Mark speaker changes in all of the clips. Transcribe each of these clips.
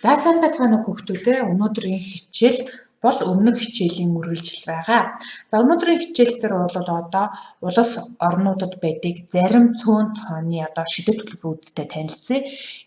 Speaker 1: За сайн байцгаана уу хүүхдүүдээ. Өнөөдрийн хичээл бол өмнөх хичээлийн үргэлжил байгаа. За өнөөдрийн хичээл дээр бол одоо улс орнуудад байдаг зарим цөөн тооны одоо шидэт төлбөрүүдтэй танилцъя.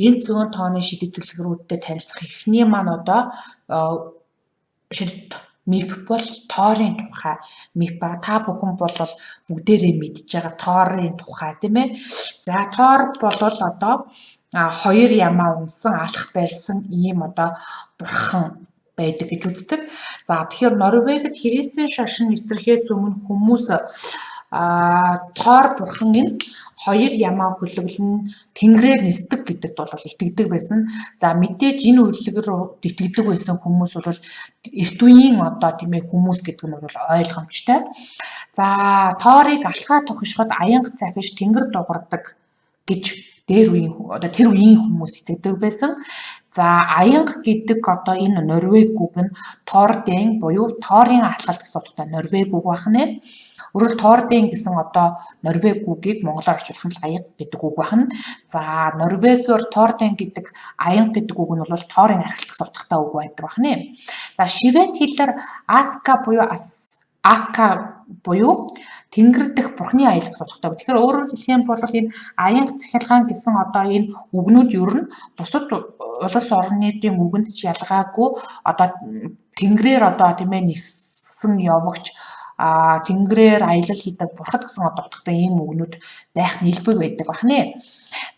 Speaker 1: Энэ цөөн тооны шидэт төлбөрүүдтэй танилцах эхний маань одоо шидэт МИП бол тоорын тухай МИП ба та бүхэн бол бүгдээрээ мэдж байгаа тоорын тухай тийм ээ. За тоор бол одоо хоёр ямаа унсан алах барьсан ийм одоо бурхан байдаг гэж үздэг. За тэгэхээр Норвегид Христийн шашин нэвтрэхээс өмнө хүмүүс тоор бурхан энэ хоёр ямаа хөлөглөн тэнгэрээр нисдэг гэдэгт бол итгэдэг байсан. За мэдээж энэ үйлчлэг рүү итгэдэг байсан хүмүүс бол эрт үеийн одоо тийм ээ хүмүүс гэдэг нь бол ойлгомжтой. За тоорыг алхаа тохишоход аянга цахиж тэнгэр дугардаг гэж тэр үеийн хүмүүс итгэдэг байсан. За аянга гэдэг одоо энэ Норвеги үг нь Торден буюу тоорын алхалт гэсэн утгатай Норвеги үг байна. Өөрөөр Торден гэсэн одоо Норвеги үгийг монголоор орчуулах нь аянга гэдэг үг байна. За Норвегиор Торден гэдэг аянга гэдэг үг нь бол тоорын алхалт гэсэн утгатай үг байдаг байна. За швед хэлээр аска буюу тэнгэр дэх бурхны аял гэсэн утгатай. Тэгэхээр өөрөөр хэлэх юм бол энэ аянга цахилгаан гэсэн одоо энэ үгнүүд ер нь бусад улс орнуудын үгэнд ч ялгаагүй одоо тэнгэрээр одоо тийм ээ ниссэн явагч тэнгэрээр аялал хийдэг бурхад гэсэн одоо утгатай ийм үгнүүд байх нэлбэг байдаг байна.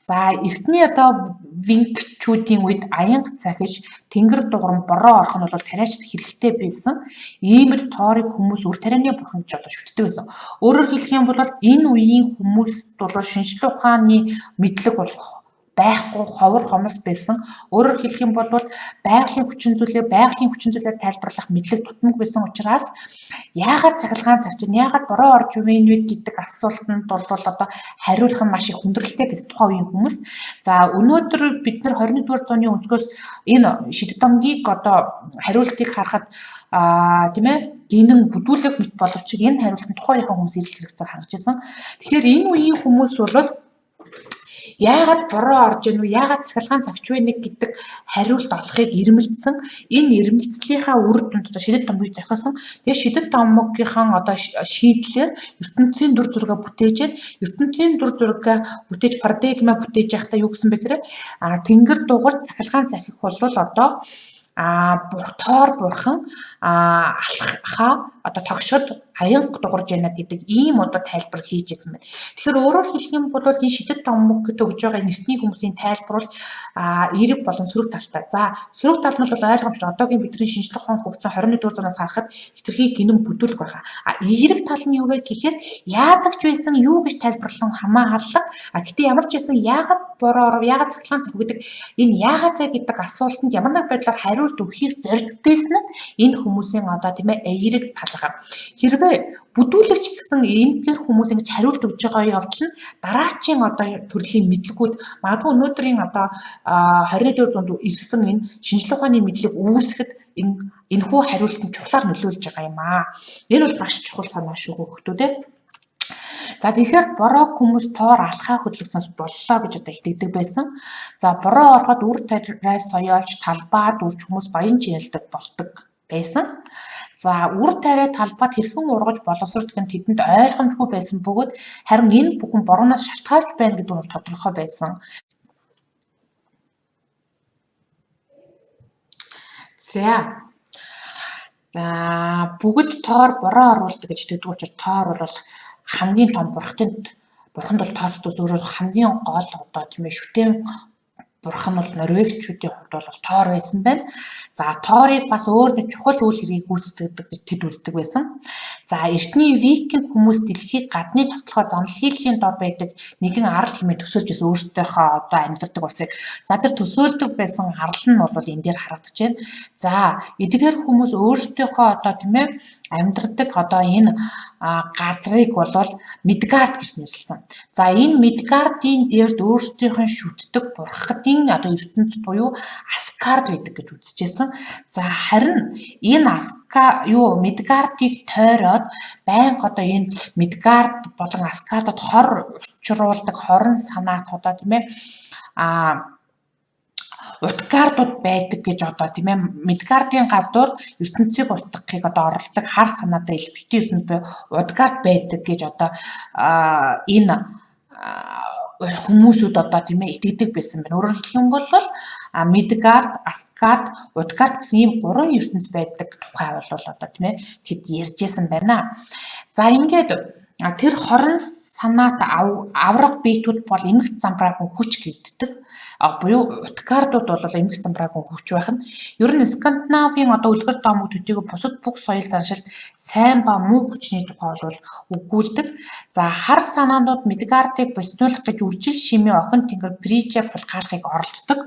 Speaker 1: За эртний одоо винкчүүдийн үед аянга цахиж тэнгэр дугур бороо орох нь бол тариачд хэрэгтэй байсан. Иймэр тоорыг хүмүүс үр тарианы бурхан гэж одоо шүтдэг байсан. Өөрөөр хэлэх юм бол энэ үеийн хүмүүст бол шинжлэх ухааны мэдлэг болох байхгүй ховор хомос байсан. Өөрөөр хэлэх юм бол байгалийн хүчин зүйлээр тайлбарлах мэдлэг дутмаг байсан учраас яагаад цахилгаан цагч нь яагаад бороо орж ивэн вэ гэдэг асуултанд бол одоо хариулах нь маш их хүндрэлтэй байсан тухайн үеийн хүмүүс. За өнөөдөр бид нар 21-р зууны өнцгөөс энэ шидэт амгийг одоо хариултыг харахад тийм ээ гинэн бүдүүлэг мэт боловч энэ хариултанд тухайн үеийн хүмүүс ирэлт хэрэгцээг хангаж байсан. Тэгэхээр энэ үеийн хүмүүс бол яагаад бороо орж ийн үү? Яагаад цахилгаан цагч вэ гэдэг хариулт олохыг ирмэлцсэн. Энэ ирмэлцлийнхаа үр дүнд одоо шидэт амгийг зохиосон. Тэгээ шидэт амгийнхаа одоо шийдлээр ертөнцийн дүр зураг бүтээж парадигма бүтээж явахдаа юу гэсэн бэ гэхээр тэнгэр дугаар цахилгаан захих бол одоо тоор бурхан алхахаа одоо тогшоод аянга дугарж байна гэдэг ийм одоо тайлбар хийж ирсэн байна. Тэгэхээр өөрөөр хэлэх юм бол энэ шидэт амг гэдэг өгж байгаа эртний хүмүүсийн тайлбар бол эерэг болон сөрөг талтай. За сөрөг тал нь бол ойлгомжтой. Одоогийн бидний шинжлэх ухааны хөгжсөн 21-р зуунаас харахад хэтэрхий гинэн бүдүүлэг байгаа. Эерэг тал нь юу вэ гэхээр яадаг ч байсан юу гэж тайлбарлан хамааралга. Гэтээ ямар ч байсан яагаад бороо оров, яагаад цахилгаан цах гэдэг энэ яагаад вэ гэдэг асуултанд ямар нэг байдлаар хариулт өгөхийг зорж байсан нь энэ хүмүүсийн одоо тийм ээ эерэг тал байгаа. Хэрвээ бүдүүлэгч гэсэн энэ хүмүүс ингэж хариулт өгж байгаа явдал нь дараачийн одоо төрлийн мэдлэгүүд магадгүй өнөөдрийн одоо 21-р зуунд ирсэн энэ шинжлэх ухааны мэдлэг үүсгэхэд энэхүү хариултанд чухлаар нөлөөлж байгаа юм аа. Энэ бол маш чухал санаа шүү хүүхдүүд ээ. За тэгэхээр бороо хүмүүс тоор алхаа хөдөлгснөөс боллоо гэж одоо итгэдэг байсан. За бороо ороход үр тариас соёолж талбайд үрж хүмүүс баян чинэлдэг болдог байсан. За үр тариа талбайд хэрхэн ургаж боловсролдог нь тэдэнд ойлгомжгүй байсан бөгөөд харин энэ бүхэн борооноос шалтгаалж байна гэдэг нь бол тодорхой байсан. За бүгд тоор бороо оруулдаг гэж итгэдэг учраас тоор бол хамгийн том бурханд бол тооцдог өөрөөр хамгийн гол одоо тийм ээ шүтэн бурхан бол норвегичүүдийн хувьд бол тоор байсан байна. За тоорыг бас өөр нэг чухал үйл хэргийг гүйцэтгэдэг гэж тэд үздэг байсан. За эртний викинг хүмүүс дэлхийг гадны товтлогоо замнал хийлийн дор байдаг нэгэн арал хэмээн төсөөлж байсан өөрсдийнхөө одоо амьдардаг улсыг. За тэр төсөөлдөг байсан арал нь бол энэ дээр харагдаж байна. За эдгээр хүмүүс өөрсдийнхөө одоо тийм ээ амьдардаг одоо энэ газрыг болвол Midgard гэж нэрлэсэн. За энэ Midgard-ийн дээрд өөрсдийнх нь шүтдэг бурхадын одоо ертөнц буюу Asgard байдаг гэж үзэжсэн. За харин энэ Midgard-ыг тойроод байнга одоо энэ Midgard болон Asgard-д хор учруулдаг хорон санаат одоо тийм ээ Утгардууд байдаг гэж одоо тийм ээ Midgard-ийн гадуур ертөнцийг устгахыг одоо оролдог хар санаатай элбчдийн ертөнд буй Утгард байдаг гэж одоо энэ хүмүүсүүд одоо тийм ээ итгэдэг байсан байна. Өөрөөр хэлэх юм бол Midgard, Asgard, Utgard гэсэн ийм 3 ертөнц байдаг тухай бол одоо тийм ээ тэд ярьжсэн байна. За ингээд тэр хорон санаат авраг биетүүд бол эмх замбраагүй хүч гэгддэг. Буюу Утгардууд бол эмх замбраагүй хүч байх нь ер нь Скандинавын одоо үлгэр домог төдийгүй бусад бүх соёл заншилт сайн ба муу хүчний тухай бол үгүүлдэг. За хар санаанууд Midgard-ыг боснуулах гэж үржил шимийн охин тэнгэр Frigg-ийг хулгайлахыг оролддог.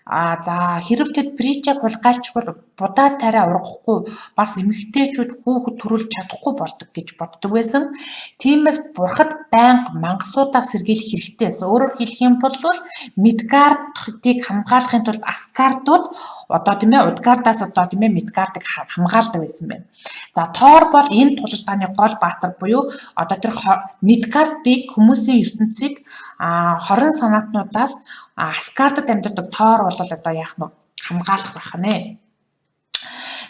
Speaker 1: За хэрв тэд Frigg-ийг хулгайлчихвал будаа тариа ургахгүй бас эмэгтэйчүүд хүүхэд төрүүлж чадахгүй болдог гэж боддог байсан. Тиймээс бурхад байнга мангасуудаа сэргийлэх хэрэгтэй. Өөрөөр хэлэх юм бол Midgard-ыг хамгаалахын тулд Asgard-ууд одоо тийм ээ Utgard-аас одоо тийм ээ Midgard-ыг хамгаалдаг байсан байна. За Thor бол энэ тулалдааны гол баатар буюу одоо тэр Midgard-ыг хүмүүсийн ертөнцийг хорон санаатнуудаас Asgard-д амьдардаг Thor бол одоо яах нь хамгаалах байх нэ.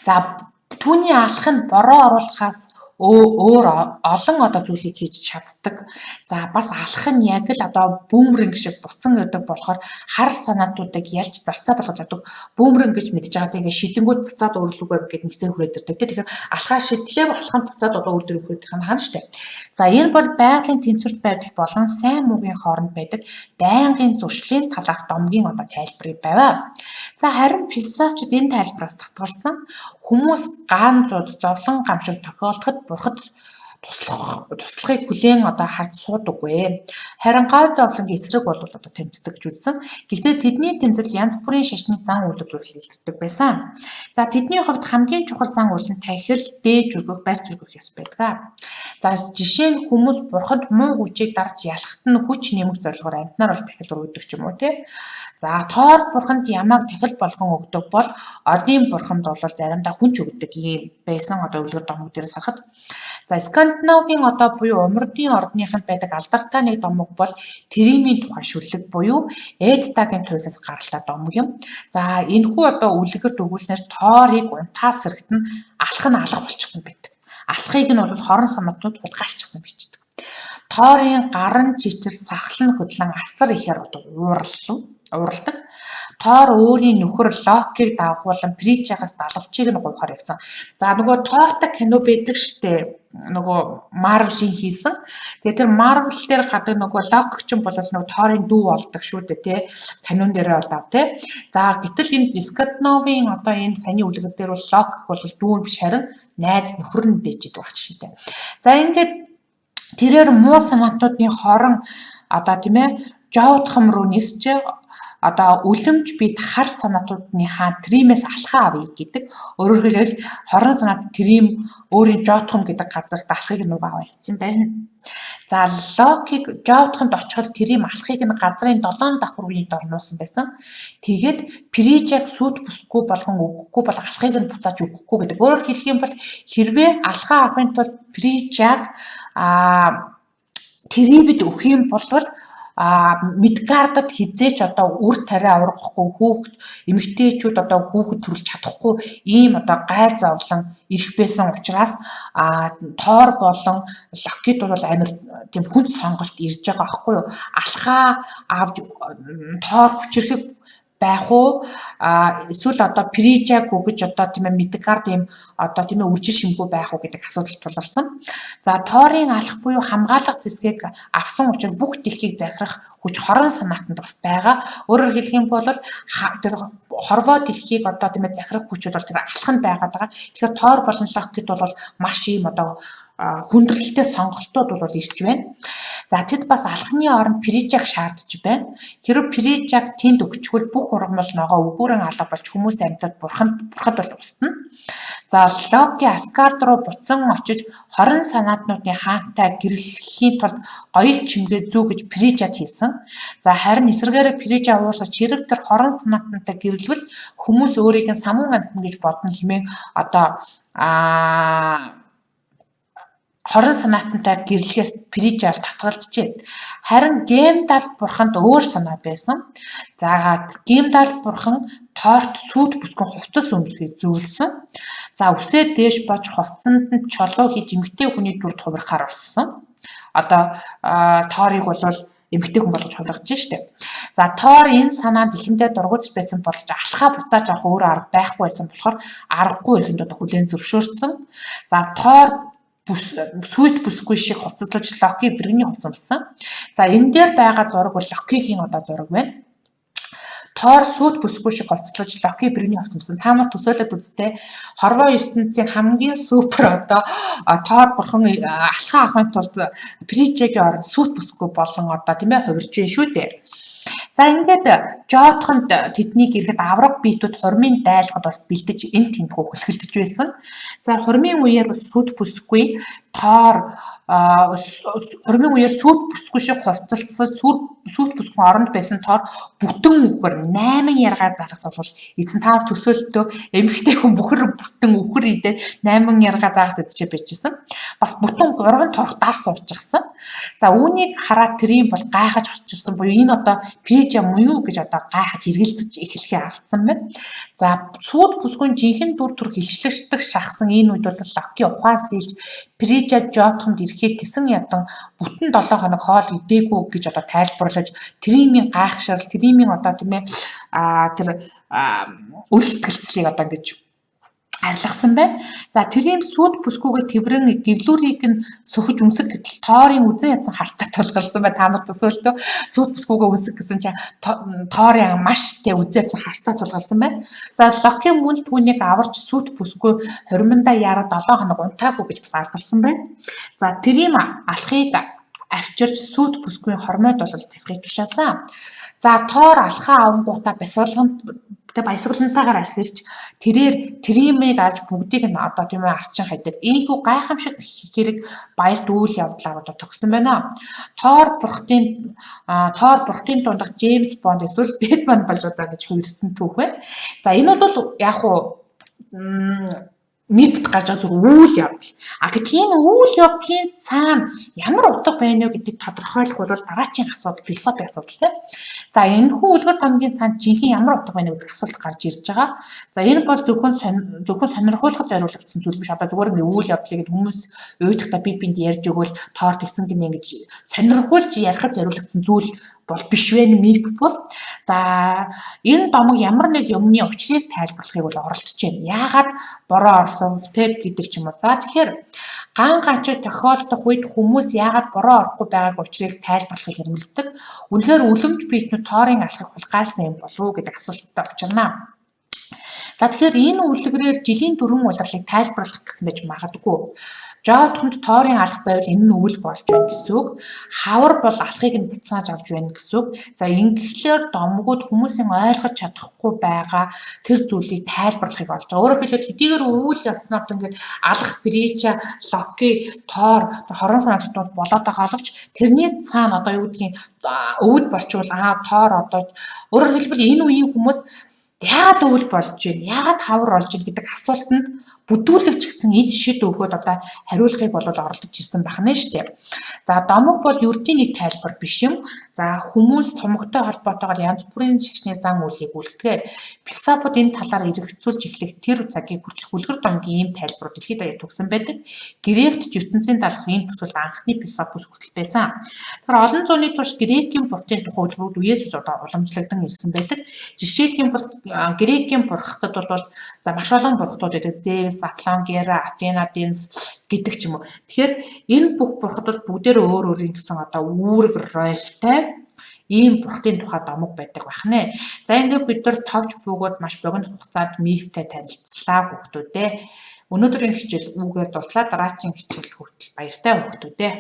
Speaker 1: За түүний алах нь бороо оруулахаас өөр олон одоо зүйлийг хийж чаддаг. За бас алах нь яг л одоо бүүмрэнг шиг буцан ирдэг болохоор хар санаатуудыг ялж зарцаа болгож чаддаг. Бүүмрэнг гэж мэдж байгаа тийм шидэнгүүд буцаад өөрлөгөө гэдэг нэгсээ хүрээд ирдэг. Тэгэхээр алхаа шидлээ болох нь буцаад одоо өөр төр хүрээд ирэх нь хаана штэ. За энэ бол байгалийн тэнцвэрт байдал болон сайн муугийн хооронд байдаг байнгын зуршлын талаарх домгийн одоо тайлбарыг байв. За харин философчид энэ тайлбараас татгалзсан хүмүүс ганцууд зовлон гамшиг тохиолдоход бурхад туслахыг хүлээн одоо харж суудаггүй. Харин гай зовлонгийн эсрэг бол одоо тэмцдэг гэж үзсэн. Гэхдээ тэдний тэмцэл янз бүрийн шашны зан үйлдвэр илэрдэг байсан. За тэдний хувьд хамгийн чухал зан үйл нь тахил, дээж өргөх, барьц өргөх ёс байдаг. За жишээ нь хүмүүс бурхад муу хүчийг дарж ялахт нь хүч нэмэх зорилгоор амьтнаар бол тахил өргөдөг ч юм уу тий. За Thor бурханд ямааг тахил болгон өгдөг бол одын бурханд бол заримдаа хүнч өгдөг юм байсан одоо үлгэр домог дээрээс харахад. За Скандинавын одоо буюу умардын ордныханд байдаг алдартай нэг домог бол Тримийн тухай шүлэг буюу Эддагийн туйсаас гаралтай домог юм. За энэхүү одоо үлгэрт өгүүлснээр Thor-ыг унтаас сэрэгт нь алах болчихсон байдаг. Алхахыг нь бол хорон санаатнууд хулгайлчихсан бичдэг. Thor-ын гарын чичир сахлан хөдлөн асар ихээр одоо уурладаг. Thor өөрийн нөхөр Локиг дагуулan Frigg-аас далавчийг нь гуйхаар явсан. За нөгөө Thor-тай кино байдаг штэ. Нөгөө Marvel-ийн хийсэн. Тэгээ тэр Marvel дээр гадаг нөгөө Loki ч юм бол нөгөө Thor-ын дүү болдог шүү дээ тий. Канон дээр одоо тий. За гэтэл энэ Skandinavын одоо энэ саяны үлгэр дээр бол Loki бол дүү биш харин найз нөхөр нь байж байгаа шүү дээ. За ингээд тэрээр муу санаатуудын хорон одоо тийм ээ жоодхом руу нисч одоо үлэмж бит хар санаатуудынхаа Тримээс алхаа авъя гэдэг. Өөрөөр хэлбэл хорон санаат Трим өөрийн жоодхом гэдэг газар алхахыг нугаа авсан байна. За Локиг жоодхомд очиход Трим алхахыг нь газрын 7 давхар үеийн дор нуусан байсан. Тэгээд Frigg-ийг сүт бүсгүй болгон өгөхгүй бол алхахыг нь буцааж өгөхгүй гэдэг. Өөрөөр хэлэх юм бол хэрвээ алхаа авахын тулд Frigg-ийг Тримэд өгөх юм бол Midgard-д хизээч одоо үр тариа ургахгүй хүүхэд эмэгтэйчүүд одоо хүүхэд төрүүлж чадахгүй ийм одоо гай зовлон ирэх байсан учраас Thor болон Loki-д бол амар тийм хүнд сонголт ирж байгаа байхгүй юу? Алхаа авч Thor хүчрэхэг байх уу эсвэл одоо Frigg-ийг өгөж одоо тийм ээ Midgard юм одоо тийм ээ үржил шимгүй байх уу гэдэг асуудал тулгарсан. За Thor-ын алах буюу хамгаалах зэвсгийг авсан учраас бүх дэлхийг захирах хүч хорон санаатанд бас байгаа. Өөрөөр хэлэх юм бол тэр хорвоо дэлхийг одоо тийм ээ захирах хүчүүд бол тэр алханд байгаад байгаа. Тэгэхээр Thor болон Loki-д бол маш ийм одоо хүндрэлтэй сонголтууд бол ирж байна. За тэд бас алхны оронд Frigg-ийг шаардж байна. Хэрвээ Frigg-ийг тэнд өгчхөл бүх ургамал ногоо өгүүрэн алга болж хүмүүс амьтад бурхад бол устна. За Loki Asgard руу буцан очиж хорон санаатнуудын хаантай гэрлэхийн тулд гоёл чимгээ зүү гэж Frigg-ад хийсэн. За харин эсрэгээр Frigg-а уурсаж хэрэг тэр хорон санаатнуудтай гэрлэвэл хүмүүс өөрийг нь самуун амьтан гэж бодно хэмээн одоо хорон санаатантай гэрлэгээс Прижал татгалзжээ. Харин Гемдал бурханд өөр санаа байсан. За Гемдал бурхан Торт сүт бүсгэн хувцас өмсгий зөвлөсөн. За үсээ дээш бож хувцсанд нь чолоо хийж эмэгтэй хүний дүрд хувирахаар болсон. Одоо Торыг бол эмэгтэй хүн болгож хувиргаж штэ. За Тор энэ санаанд ихэндээ дургуутж байсан болж алхаа буцааж авах өөр арга байхгүй байсан болохоор аргагүй ихэнд одоо хүлээн зөвшөөрсөн. За Тор сүт бүсгүй шиг хувцаслаж Локи бэргэний хувцас өмссөн. За энэ дээр байгаа зураг бол Локигийн одоо зураг байна. Тор сүт бүсгүй шиг хувцаслаж Локи бэргэний хувцас өмссөн. Та нар төсөөлөд үзтээ хорвоо ертөнцийн хамгийн супер одоо Тор бурхан алхаа авахын тулд Прижагийн орнд сүт бүсгүй болон одоо тийм ээ хувирж байна шүү дээ. За ингээд Жотхонд тэднийг ирэхэд авраг биетүүд хурмын дайлгад бол бэлдэж энэ тэнхүү хөлхөлдөж байсан. За хурмын үеэр бол сүт бүсгүй Тор хурмын үеэр сүт бүсгүй шиг хувцалсаж сүт бүсгүй оронд байсан Тор бүтэн үхэр 8 яргаа загас бол эзэн таар төсөөлтөө эмэгтэй хүн бүтэн үхэр идээд 8 яргаа загас эзчээ байжсэн. Бас бүтэн 3 торх дар суучсан. За үүнийг хараад тэрийн бол гайхаж очирсан буюу энэ одоо Прижа муу гэж одоо гайхаж хэргэлцэж эхлэхээ алдсан байна. За сүт бүсгүй жинхэнэ дүр төрх илчлэгчдэг шахсан энэ үед бол Локи ухаан сэлж Прижа Жотхонд ирэхийг тэсэн ядан бүтэн 7 хоног хоол идээгүй гэж одоо тайлбарлаж тэрийн гайхшрал тэрийн одоо тийм ээ тэр үл итгэлцлийг одоо ингэж арилгасан байна. За тэрийн сүт бүсгүйгээ тэврэн гэвлүүрийг нь сөхөж өмсөх гэтэл Торын үзэн ядсан хартаа тулгарсан байна. Та нар төсөөлтөө сүт бүсгүйгээ өмсөх гэсэн чинь Торын маш тэ үзэн ядсан хартаа тулгарсан байна. За Локи мөн түүнийг аварч сүт бүсгүй хурмандаа яраг 7 хоног унтаагүй гэж бас аргалсан байна. За тэрийн алхыг авчирч сүт бүсгүй хормойд бол тавихыг тушаасан. За Тор алхаа авангуудаа баясгалантайгаар архирч тэриймийг алж бүгдийг нь одоо тийм ээ арчин хайдаг. Ийхүү гайхамшиг хэрэг баярт үйл явдлаар одоо төгсөн байна. Тор бурхтын дундах Джеймс Бонд эсвэл Бэтмен болж одоо гэж хувирсан түүх байна. За энэ бол яг уу мифт гарч байгаа зүг үйл явдал. Гэтэл энэ үйл явдлын цаана ямар утга байна вэ гэдгийг тодорхойлох бол дараачийн асуудал, философийн асуудал тийм. За энэхүү үлгэр томгийн цаана жинхэнэ ямар утга байна гэдэг асуулт гарч ирж байгаа. За энэ бол зөвхөн сонирхуулахад зориулагдсан зүйл биш. Одоо зүгээр нэг үйл явдлыг хүмүүс уйдахтаа би бинд ярьж өгвөл Тор тэгсэн гинэ гэж сонирхуулж ярихад зориулагдсан зүйл бол биш вэ миф бол. За энэ домог ямар нэг юмны учрыг тайлбарлахыг бол оролдож байна. Яагаад бороо орсон тэг гэдэг ч юм уу. За тэгэхээр ган ганчид тохиолдох үед хүмүүс яагаад бороо орохгүй байгааг учрыг тайлбарлахыг хэрмэлздэг. Үнэхээр үлэмж биетнүүд Торын алхах хулгайлсан юм болов уу гэдэг асуулттай учирнаа. За тэгэхээр энэ үлгэрээр жилийн дөрвөн улирлыг тайлбарлах гэсэн байж магадгүй. Жотхонд Торын алх байвал энэ нь өвөл болж байна гэсэн үг. Хавар бол алхыг нь буцааж авч байна гэсэн үг. За ингэхлээр домгууд хүмүүсийн ойлгож чадахгүй байгаа тэр зүйлийг тайлбарлахыг олж байгаа. Өөрөөр хэлбэл хэдийгээр өвөл явцсан одоо ингээд алх Прижа, Локи, Тор хорон санаатууд болоод байгаа боловч тэрний цаана одоо юу гэдгийг өвд болчвол Тор одоо өөрөөр хэлбэл энэ үеийн хүмүүс яагаад өвөл болж байна? Яагаад хавар болж байна гэдэг асуултанд бүдүүлэгч гэсэн эд шид өгөхөд одоо хариулахыг бол оролдож ирсэн байна шүү дээ. За домог бол ердийн нэг тайлбар биш юм. За хүмүүс томогтой холбоотойгоор янз бүрийн шашны зан үйлийг үлдгээ. Философууд энэ талаар эргэцүүлж эхлэх тэр цагийг хүртэл үлгэр домгийн ийм тайлбарууд дэлхийд даяар төгсөн байдаг. Грект ертөнцийн талах ийм төсөлд анхны философос хүртэл байсан. Тэгэхээр олон зууны турш Грекийн бурхтын тухай үлгэрүүд үеэс одоо уламжлагдсан ирсэн байдаг. Жишээлх юм бол Грекийн бурхтад бол за маш олон бурхтууд байдаг. Зевс, Аполлон, Гера, Афина, Денис гэдэг ч юм уу. Тэгэхээр энэ бүх бурхтууд бүгдээр өөр өөрийн гэсэн одоо үүрэг ройлтой ийм бурхтын тухай домог байдаг байна. За ингээд бид нар товч бөгөөд маш богино хугацаанд мифтэй танилцлаа хүүхдүүдээ. Өнөөдрийн хичээл үүгээр дуслаа. Дараагийн хичээл хүртэл баяртай хүүхдүүдээ.